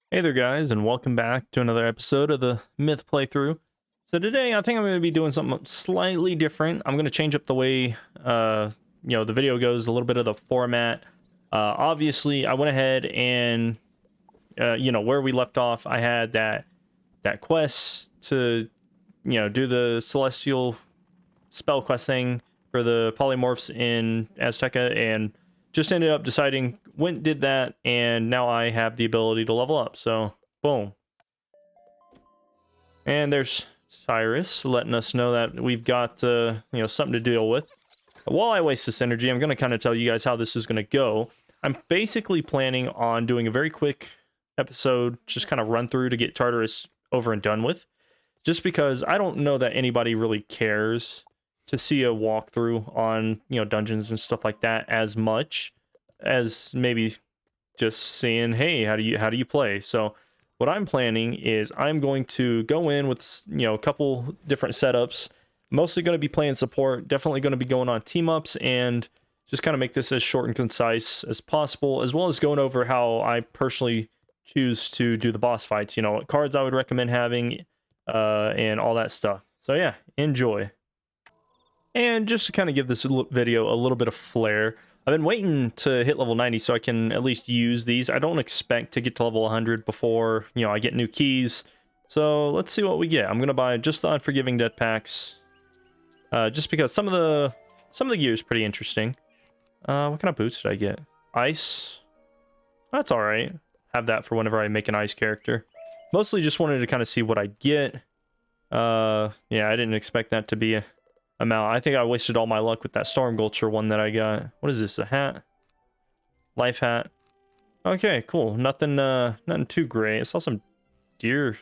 Hey there, guys, and welcome back to another episode of the Myth playthrough. So today, I think I'm going to be doing something slightly different. I'm going to change up the way, the video goes, a little bit of the format. Obviously, I went ahead and, where we left off, I had that quest to, do the celestial spell quest thing for the polymorphs in Azteca, and just ended up deciding, went did that, and now I have the ability to level up. So boom. And there's Cyrus letting us know that we've got something to deal with. But while I waste this energy, I'm going to kind of tell you guys how this is going to go. I'm basically planning on doing a very quick episode, just kind of run through to get Tartarus over and done with, just because I don't know that anybody really cares to see a walkthrough on, dungeons and stuff like that as much as maybe just seeing, hey, how do you play? So what I'm planning is I'm going to go in with, a couple different setups. Mostly going to be playing support, definitely going to be going on team ups, and just kind of make this as short and concise as possible, as well as going over how I personally choose to do the boss fights, what cards I would recommend having, and all that stuff. So yeah, enjoy. And just to kind of give this video a little bit of flair, I've been waiting to hit level 90 so I can at least use these. I don't expect to get to level 100 before, I get new keys. So let's see what we get. I'm going to buy just the Unforgiving Death Packs. Just because some of the gear is pretty interesting. What kind of boots did I get? Ice. That's alright. Have that for whenever I make an ice character. Mostly just wanted to kind of see what I get. Yeah, I didn't expect that to be a amount. I think I wasted all my luck with that Storm Gulcher one that I got. What is this, a hat? Life hat. Okay, cool. Nothing too great. I saw some deer,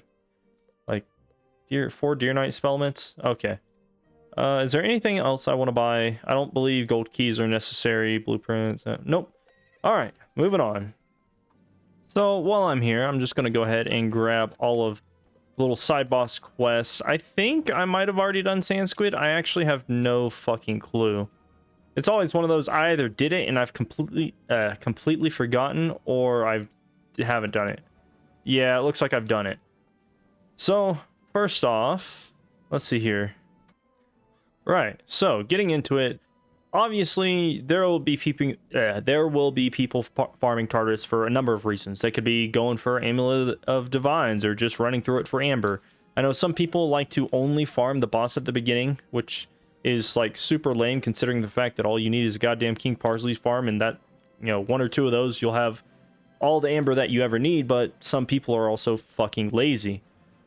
like 4 Deer Knight Spellments. Okay. Is there anything else I want to buy? I don't believe gold keys are necessary. Blueprints. Nope. All right, moving on. So while I'm here, I'm just going to go ahead and grab all of little side boss quests. I think I might have already done Sand Squid. I actually have no fucking clue. It's always one of those, I either did it and I've completely forgotten, or I haven't done it. Yeah, it looks like I've done it. So first off, let's see here. Right, so getting into it, obviously there will be people farming Tartarus for a number of reasons. They could be going for Amulet of Divines or just running through it for Amber. I know some people like to only farm the boss at the beginning, which is like super lame considering the fact that all you need is a goddamn King Parsley's farm, and that, 1 or 2 of those you'll have all the Amber that you ever need. But some people are also fucking lazy.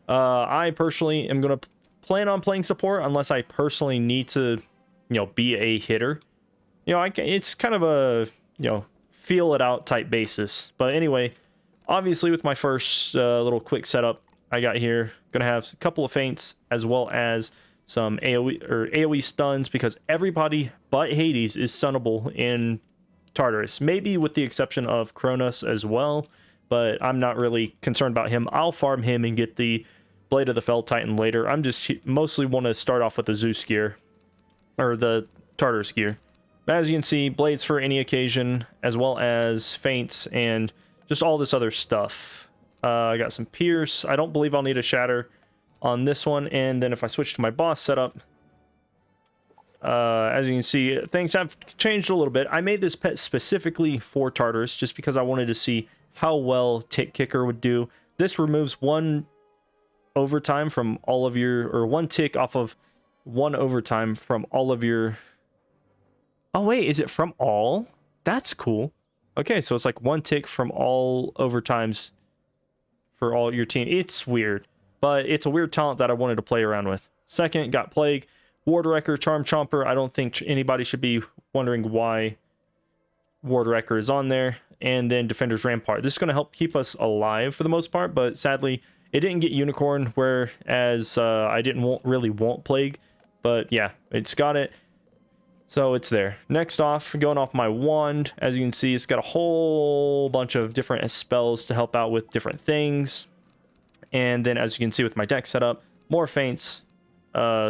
I personally am going to plan on playing support unless I personally need to, be a hitter. It's kind of a, feel it out type basis. But anyway, obviously with my first little quick setup I got here, gonna have a couple of feints as well as some AoE stuns, because everybody but Hades is stunnable in Tartarus. Maybe with the exception of Kronos as well, but I'm not really concerned about him. I'll farm him and get the Blade of the Fell Titan later. I'm just mostly want to start off with the Zeus gear, or the Tartarus gear. As you can see, blades for any occasion, as well as feints and just all this other stuff. I got some pierce. I don't believe I'll need a shatter on this one. And then if I switch to my boss setup, as you can see, things have changed a little bit. I made this pet specifically for Tartarus just because I wanted to see how well Tick Kicker would do. This removes 1 overtime from all of your, or 1 tick off of 1 overtime from all of your. Oh wait, is it from all? That's cool. Okay, so it's like 1 tick from all overtimes for all your team. It's weird, but it's a weird talent that I wanted to play around with. Second, got Plague, Ward Wrecker, Charm Chomper. I don't think anybody should be wondering why Ward Wrecker is on there. And then Defender's Rampart. This is going to help keep us alive for the most part, but sadly, it didn't get Unicorn, whereas I didn't really want Plague. But yeah, it's got it. So it's there. Next off, going off my wand, as you can see, it's got a whole bunch of different spells to help out with different things. And then as you can see with my deck setup, more feints,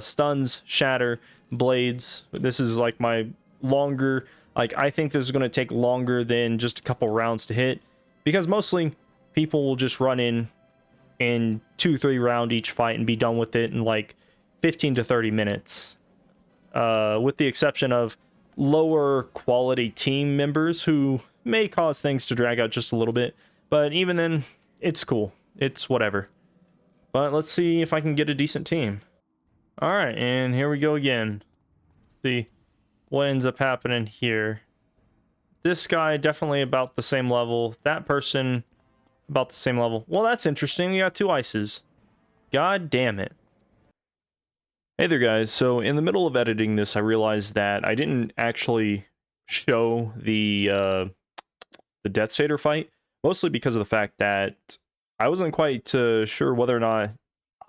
stuns, shatter, blades. This is like my longer, like I think this is going to take longer than just a couple rounds to hit, because mostly people will just run in 2-3 round each fight and be done with it in like 15 to 30 minutes. With the exception of lower quality team members who may cause things to drag out just a little bit. But even then, it's cool. It's whatever. But let's see if I can get a decent team. Alright, and here we go again. Let's see what ends up happening here. This guy definitely about the same level. That person about the same level. Well, that's interesting. We got 2 ices. God damn it. Hey there, guys. So in the middle of editing this, I realized that I didn't actually show the Death Satyr fight, mostly because of the fact that I wasn't quite sure whether or not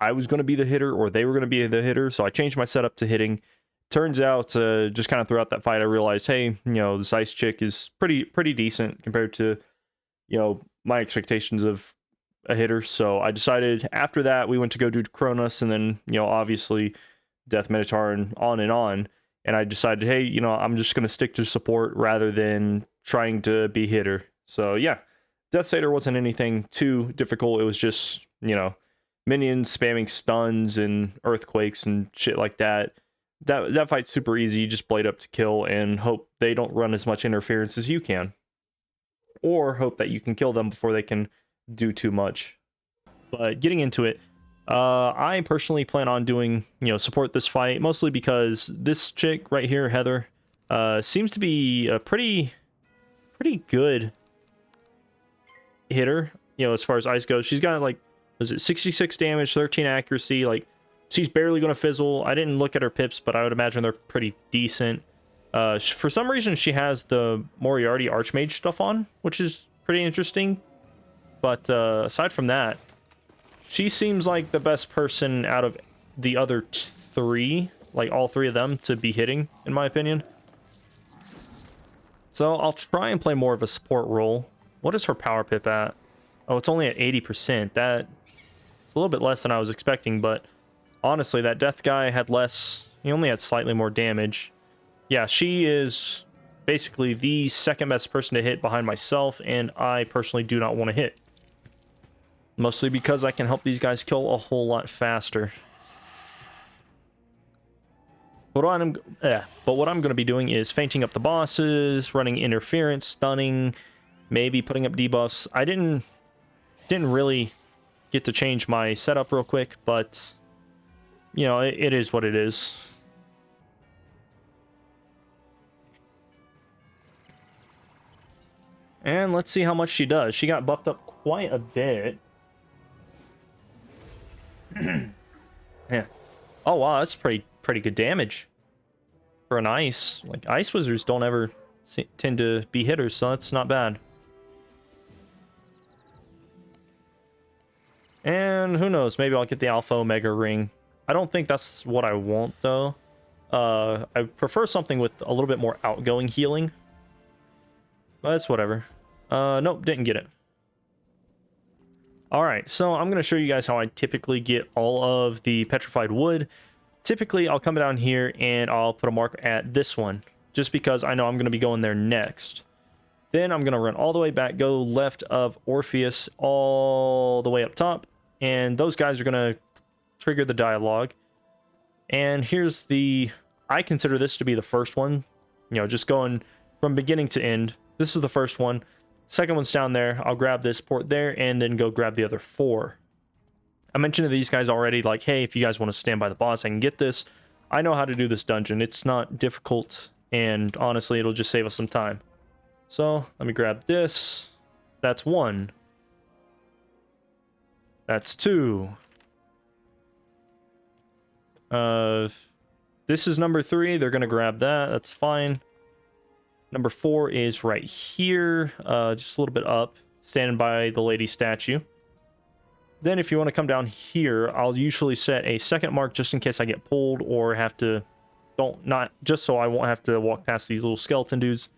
I was going to be the hitter or they were going to be the hitter, so I changed my setup to hitting. Turns out, just kind of throughout that fight, I realized, hey, you know, this ice chick is pretty decent compared to, you know, my expectations of a hitter. So I decided after that we went to go do Cronus, and then, you know, obviously Death Minotaur and on. And I decided, hey, you know, I'm just going to stick to support rather than trying to be hitter. So yeah, Death Satyr wasn't anything too difficult. It was just, you know, minions spamming stuns and earthquakes and shit like that. That fight's super easy. You just blade up to kill and hope they don't run as much interference as you can. Or hope that you can kill them before they can do too much. But getting into it, I personally plan on doing, you know, support this fight, mostly because this chick right here, Heather, seems to be a pretty good hitter, you know, as far as ice goes. She's got like, was it 66 damage, 13 accuracy, like, she's barely going to fizzle. I didn't look at her pips, but I would imagine they're pretty decent. For some reason, she has the Moriarty Archmage stuff on, which is pretty interesting. But aside from that, she seems like the best person out of the other 3, like all 3 of them, to be hitting, in my opinion. So I'll try and play more of a support role. What is her power pip at? Oh, it's only at 80%. That's a little bit less than I was expecting, but honestly, that death guy had less. He only had slightly more damage. Yeah, she is basically the second best person to hit behind myself, and I personally do not want to hit. Mostly because I can help these guys kill a whole lot faster. But what I'm going to be doing is fainting up the bosses, running interference, stunning, maybe putting up debuffs. I didn't really get to change my setup real quick, but you know, it is what it is. And let's see how much she does. She got buffed up quite a bit. Yeah. Oh wow, that's pretty good damage for an ice. Like, ice wizards don't ever tend to be hitters, so that's not bad. And who knows, maybe I'll get the Alpha Omega ring. I don't think that's what I want, though. I prefer something with a little bit more outgoing healing. But it's whatever. Nope, didn't get it. Alright, so I'm going to show you guys how I typically get all of the petrified wood. Typically, I'll come down here and I'll put a mark at this one, just because I know I'm going to be going there next. Then I'm going to run all the way back, go left of Orpheus all the way up top, and those guys are going to trigger the dialogue. And here's I consider this to be the first one, you know, just going from beginning to end. This is the first one. Second one's down there. I'll grab this port there and then go grab the other 4. I mentioned to these guys already, like, hey, if you guys want to stand by the boss, I can get this. I know how to do this dungeon. It's not difficult, and honestly, it'll just save us some time. So let me grab this. That's 1. That's 2. This is number 3. They're gonna grab that. That's fine. Number 4 is right here, just a little bit up, standing by the lady statue. Then if you want to come down here, I'll usually set a second mark just in case I get pulled or have to, just so I won't have to walk past these little skeleton dudes.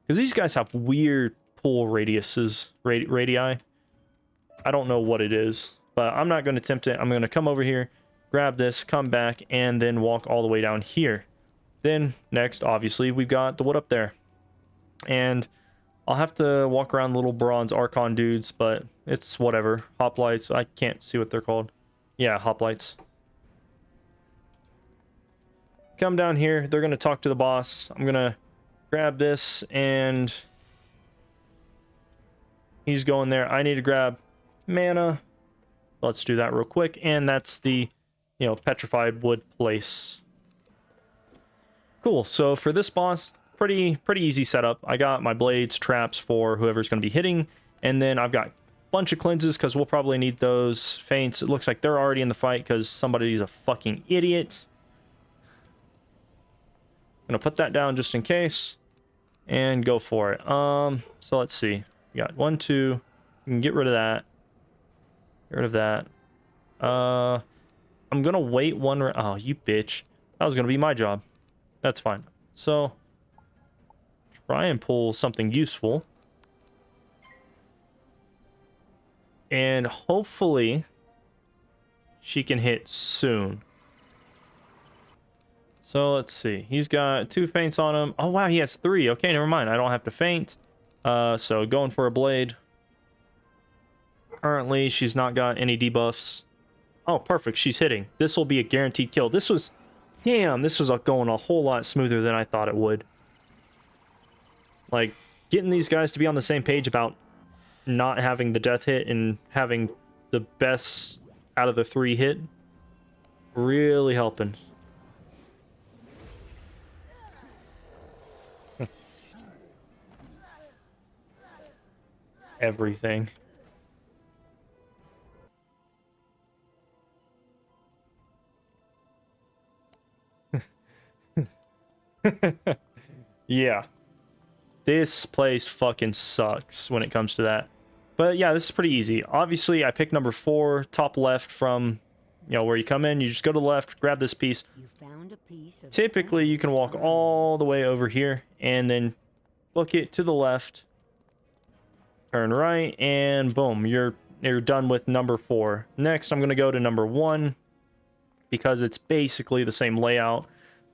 Because these guys have weird pull radiuses, radii. I don't know what it is, but I'm not going to attempt it. I'm going to come over here, grab this, come back, and then walk all the way down here. Then next, obviously, we've got the wood up there. And I'll have to walk around little bronze Archon dudes, but it's whatever. Hoplites, I can't see what they're called. Yeah, hoplites. Come down here. They're going to talk to the boss. I'm going to grab this, and he's going there. I need to grab mana. Let's do that real quick, and that's the, you know, petrified wood place. Cool. So for this boss, pretty easy setup. I got my blades, traps for whoever's going to be hitting, and then I've got a bunch of cleanses because we'll probably need those. Feints. It looks like they're already in the fight because somebody's a fucking idiot. Gonna put that down just in case, and go for it. So let's see. We got 1, 2. You can get rid of that. Get rid of that. I'm gonna wait one. Oh, you bitch! That was gonna be my job. That's fine. So try and pull something useful, and hopefully she can hit soon. So let's see. He's got 2 feints on him. Oh wow, he has 3. Okay, never mind. I don't have to feint. So going for a blade. Currently, she's not got any debuffs. Oh, perfect. She's hitting. This will be a guaranteed kill. This was... Damn, this was going a whole lot smoother than I thought it would. Like, getting these guys to be on the same page about not having the death hit and having the best out of the 3 hit. Really helping. Everything. Yeah. This place fucking sucks when it comes to that. But yeah, this is pretty easy. Obviously, I picked number 4, top left from, you know, where you come in. You just go to the left, grab this piece. Typically, you can walk all the way over here and then book it to the left. Turn right, and boom, you're done with number 4. Next, I'm going to go to number 1 because it's basically the same layout.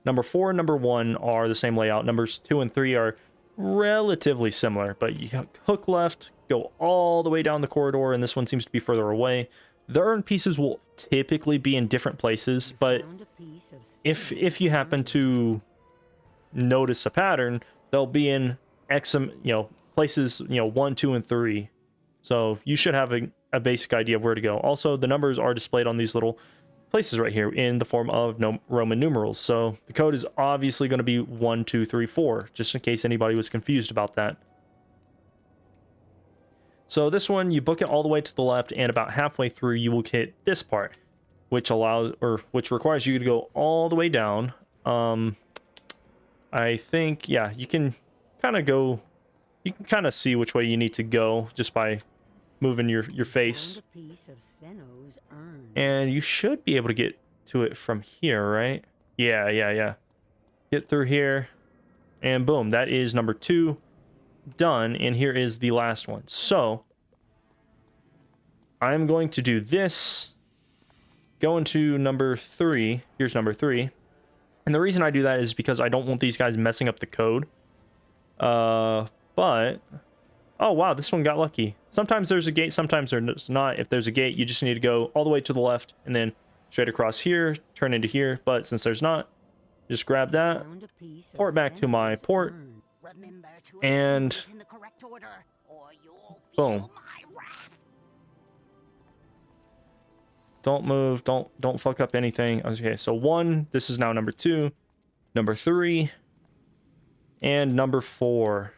Number 4 and number 1 are the same layout. Numbers 2 and 3 are relatively similar, but you hook left, go all the way down the corridor, and this one seems to be further away. The urn pieces will typically be in different places, but if you happen to notice a pattern, they'll be in places, 1, 2, and 3. So you should have a basic idea of where to go. Also, the numbers are displayed on these little places right here in the form of Roman numerals. So the code is obviously going to be 1, 2, 3, 4, just in case anybody was confused about that. So this one, you book it all the way to the left, and about halfway through, you will hit this part, which requires you to go all the way down. I think, yeah, you can kind of see which way you need to go just by moving your face. And you should be able to get to it from here, right? Yeah. Get through here, and boom, that is number 2 done, and here is the last one. So I'm going to do this, go into number 3. Here's number 3. And the reason I do that is because I don't want these guys messing up the code. But oh wow, this one got lucky. Sometimes there's a gate, sometimes there's not. If there's a gate, you just need to go all the way to the left and then straight across here, turn into here. But since there's not, just grab that, port back to my port, and boom. Don't move, don't fuck up anything. Okay, so 1, this is now number 2, number 3, and number 4.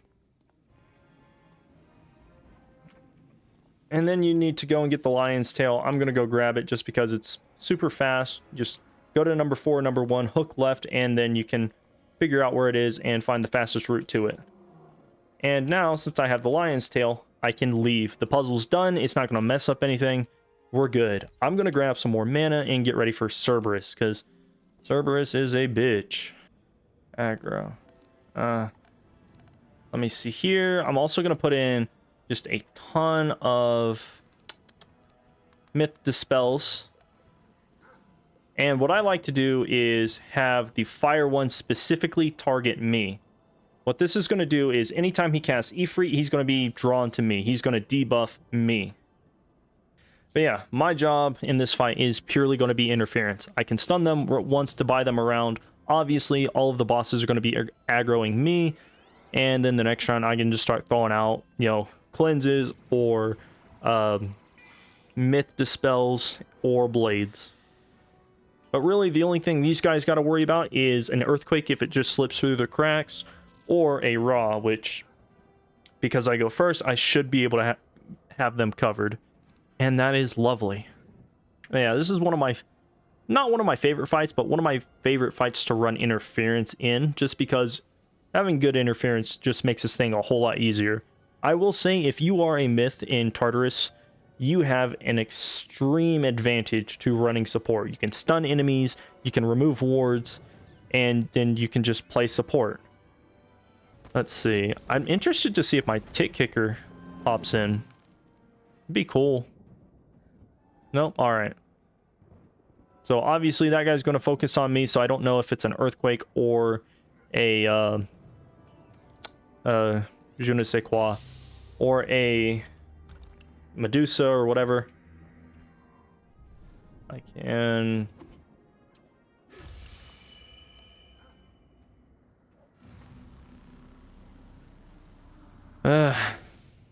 And then you need to go and get the lion's tail. I'm gonna go grab it just because it's super fast. Just go to number 4, number 1, hook left, and then you can figure out where it is and find the fastest route to it. And now, since I have the lion's tail, I can leave. The puzzle's done. It's not gonna mess up anything. We're good. I'm gonna grab some more mana and get ready for Cerberus, because Cerberus is a bitch. Aggro. Let me see here. I'm also gonna put in just a ton of myth dispels. And what I like to do is have the fire one specifically target me. What this is going to do is anytime he casts Ifrit, he's going to be drawn to me. He's going to debuff me. But yeah, my job in this fight is purely going to be interference. I can stun them once to buy them around. Obviously, all of the bosses are going to be aggroing me. And then the next round, I can just start throwing out, you know, cleanses or myth dispels or blades. But really, the only thing these guys got to worry about is an earthquake if it just slips through the cracks, or a raw, which, because I go first, I should be able to have them covered. And that is lovely. Yeah, this is one of my, not one of my favorite fights, but one of my favorite fights to run interference in, just because having good interference just makes this thing a whole lot easier. I will say, if you are a myth in Tartarus, you have an extreme advantage to running support. You can stun enemies, you can remove wards, and then you can just play support. Let's see. I'm interested to see if my tick kicker pops in. It'd be cool. Nope, alright. So obviously that guy's going to focus on me, so I don't know if it's an earthquake or a je ne sais quoi, or a Medusa or whatever. I can...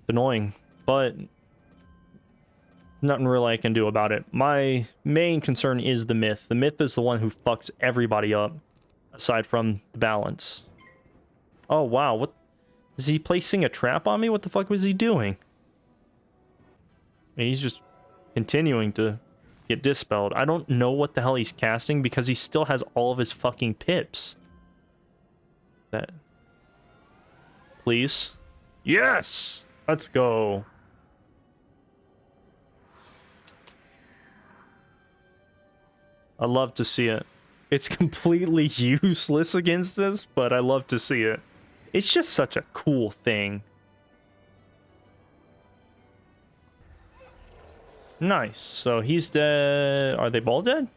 annoying, but nothing really I can do about it. My main concern is the myth. The myth is the one who fucks everybody up, aside from the balance. Oh wow, what is he placing a trap on me? What the fuck was he doing? He's just continuing to get dispelled. I don't know what the hell he's casting because he still has all of his fucking pips. That. Please. Yes! Let's go. I love to see it. It's completely useless against this, but I love to see it. It's just such a cool thing. Nice. So he's dead. Are they all dead?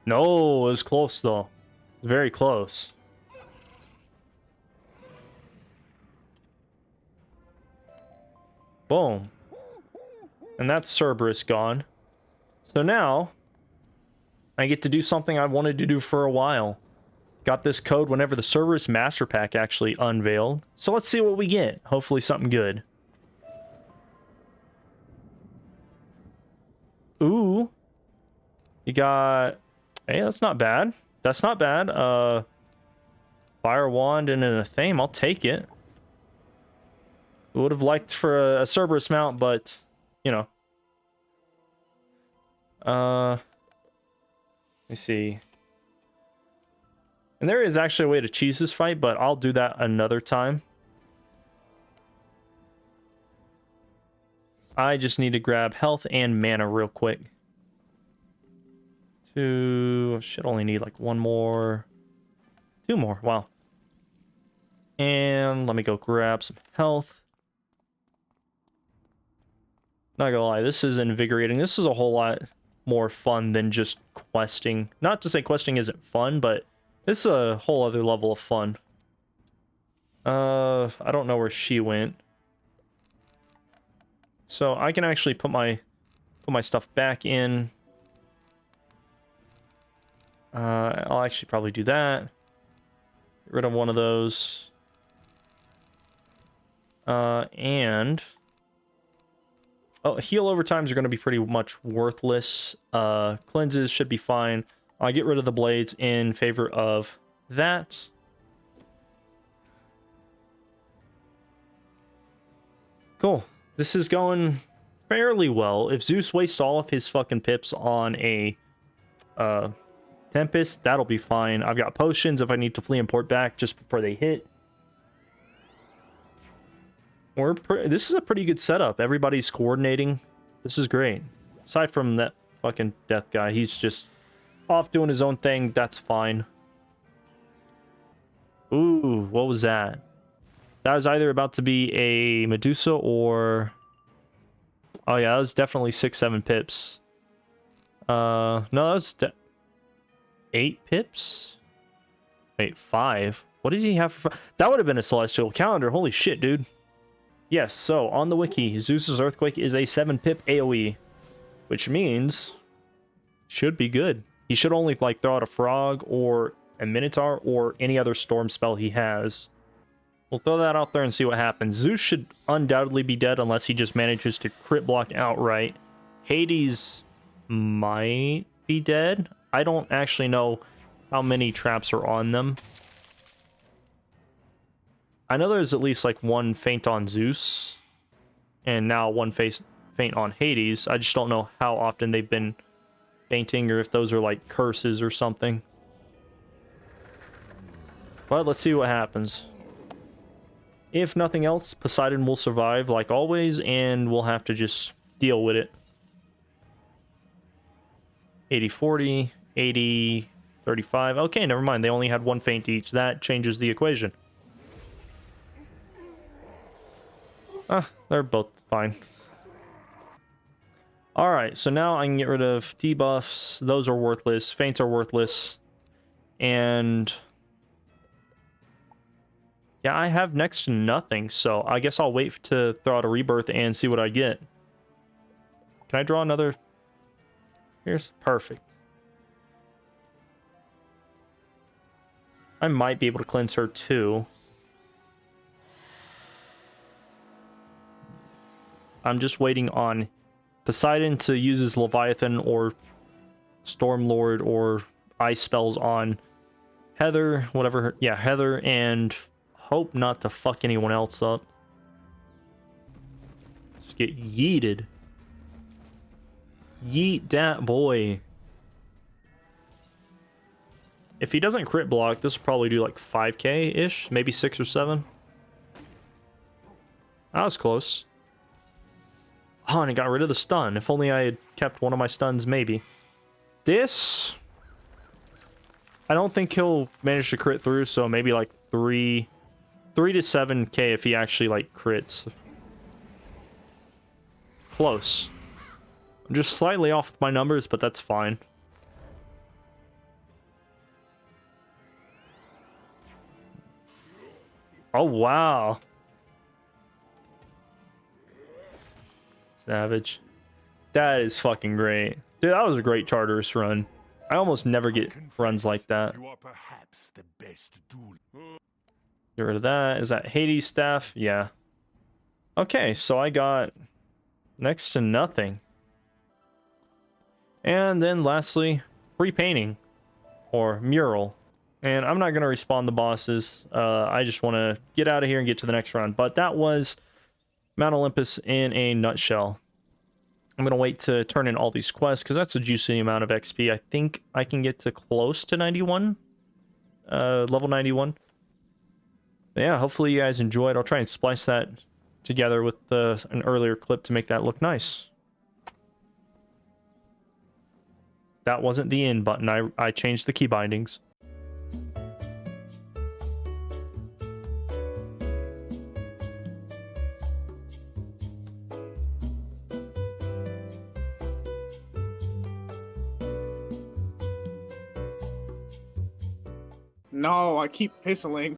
No, it was close though. Very close. Boom. And that's Cerberus gone. So now I get to do something I've wanted to do for a while. Got this code whenever the Cerberus Master Pack actually unveiled. So let's see what we get. Hopefully something good. Ooh. You got... Hey, that's not bad. That's not bad. Fire Wand and an Athame. I'll take it. Would have liked for a Cerberus mount, but, you know. Let me see. And there is actually a way to cheese this fight, but I'll do that another time. I just need to grab health and mana real quick. Should only need like one more. Two more, wow. And let me go grab some health. Not gonna lie, this is invigorating. This is a whole lot more fun than just questing. Not to say questing isn't fun, but this is a whole other level of fun. I don't know where she went. So I can actually put my stuff back in. I'll actually probably do that. Get rid of one of those. And... Oh, heal overtimes are going to be pretty much worthless. Cleanses should be fine. I'll get rid of the blades in favor of that. Cool. This is going fairly well. If Zeus wastes all of his fucking pips on a Tempest, that'll be fine. I've got potions if I need to flee and port back just before they hit. This is a pretty good setup. Everybody's coordinating. This is great. Aside from that fucking death guy, he's just off doing his own thing. That's fine. Ooh, what was that? That was either about to be a Medusa or... Oh yeah, that was definitely 6-7 pips. No, that was 8 pips? Wait, 5? What does he have for... That would have been a celestial calendar. Holy shit, dude. Yes, so on the wiki, Zeus's Earthquake is a 7-pip AoE, which means should be good. He should only like throw out a frog or a minotaur or any other storm spell he has. We'll throw that out there and see what happens. Zeus should undoubtedly be dead unless he just manages to crit block outright. Hades might be dead. I don't actually know how many traps are on them. I know there's at least like one feint on Zeus, and now one feint on Hades. I just don't know how often they've been feinting, or if those are like curses or something. But let's see what happens. If nothing else, Poseidon will survive like always, and we'll have to just deal with it. 80-40, 80-35. Okay, never mind. They only had one feint each. That changes the equation. They're both fine. Alright, so now I can get rid of debuffs. Those are worthless. Feints are worthless. And... yeah, I have next to nothing, so I guess I'll wait to throw out a rebirth and see what I get. Can I draw another? Here's perfect. I might be able to cleanse her too. I'm just waiting on Poseidon to use his Leviathan or Stormlord or ice spells on Heather, whatever. Yeah, Heather, and hope not to fuck anyone else up. Just get yeeted. Yeet that boy. If he doesn't crit block, this will probably do like 5k-ish, maybe 6 or 7. That was close. Oh, and it got rid of the stun. If only I had kept one of my stuns, maybe. This... I don't think he'll manage to crit through, so maybe like 3 to 7k if he actually like crits. Close. I'm just slightly off with my numbers, but that's fine. Oh, wow. Savage. That is fucking great. Dude, that was a great Tartarus run. I almost never get runs like that. You are perhaps the best duel. Get rid of that. Is that Hades staff? Yeah. Okay, so I got next to nothing. And then lastly, free painting or mural. And I'm not going to respawn the bosses. I just want to get out of here and get to the next run. But that was Mount Olympus in a nutshell. I'm going to wait to turn in all these quests because that's a juicy amount of XP. I think I can get to close to 91. Level 91. But yeah, hopefully you guys enjoyed. I'll try and splice that together with an earlier clip to make that look nice. That wasn't the end button. I changed the key bindings. No, I keep pistoling.